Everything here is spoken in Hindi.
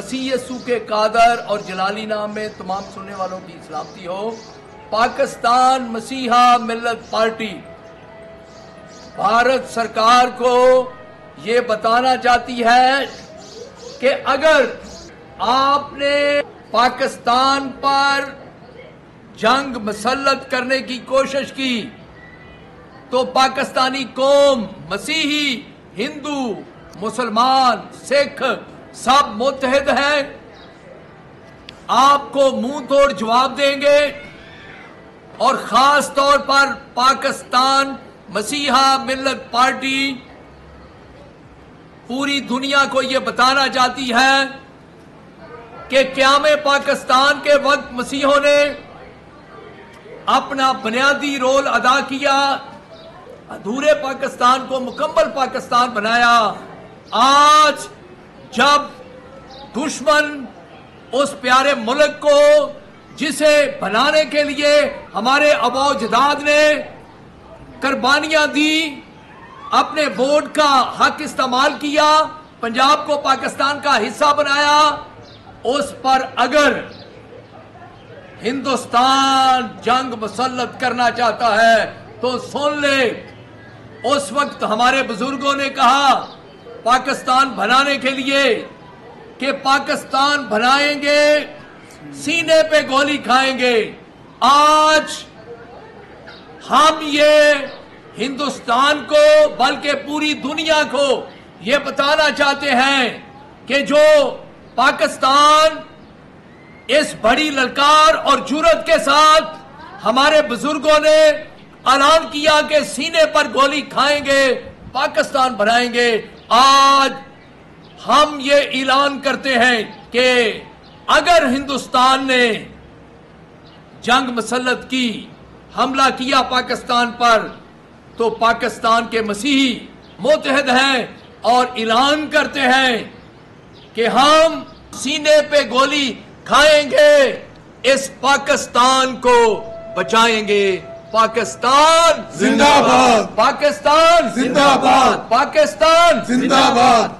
मसीह यसू के कादर और जलाली नाम में तमाम सुनने वालों की सलामती हो। पाकिस्तान मसीहा मिल्लत पार्टी भारत सरकार को ये बताना चाहती है कि अगर आपने पाकिस्तान पर जंग मसल्लत करने की कोशिश की तो पाकिस्तानी कौम, मसीही, हिंदू, मुसलमान, सिख सब मुत्तहिद हैं, आपको मुंह तोड़ जवाब देंगे। और खास तौर पर पाकिस्तान मसीहा मिल्लत पार्टी पूरी दुनिया को यह बताना चाहती है कि क़याम पाकिस्तान के वक्त मसीहों ने अपना बुनियादी रोल अदा किया, अधूरे पाकिस्तान को मुकम्मल पाकिस्तान बनाया। आज जब दुश्मन उस प्यारे मुल्क को जिसे बनाने के लिए हमारे आबा-ओ-अजदाद ने कुर्बानियां दी, अपने वोट का हक इस्तेमाल किया, पंजाब को पाकिस्तान का हिस्सा बनाया, उस पर अगर हिंदुस्तान जंग मुसल्लत करना चाहता है तो सुन ले, उस वक्त हमारे बुजुर्गों ने कहा पाकिस्तान बनाने के लिए कि पाकिस्तान बनाएंगे, सीने पे गोली खाएंगे। आज हम ये हिंदुस्तान को बल्कि पूरी दुनिया को ये बताना चाहते हैं कि जो पाकिस्तान इस बड़ी ललकार और जुर्रत के साथ हमारे बुजुर्गों ने ऐलान किया कि सीने पर गोली खाएंगे, पाकिस्तान बनाएंगे, आज हम ये ऐलान करते हैं कि अगर हिंदुस्तान ने जंग मसल्लत की, हमला किया पाकिस्तान पर, तो पाकिस्तान के मसीही मुत्तहिद हैं और ऐलान करते हैं कि हम सीने पे गोली खाएंगे, इस पाकिस्तान को बचाएंगे। पाकिस्तान जिंदाबाद, पाकिस्तान जिंदाबाद, पाकिस्तान जिंदाबाद।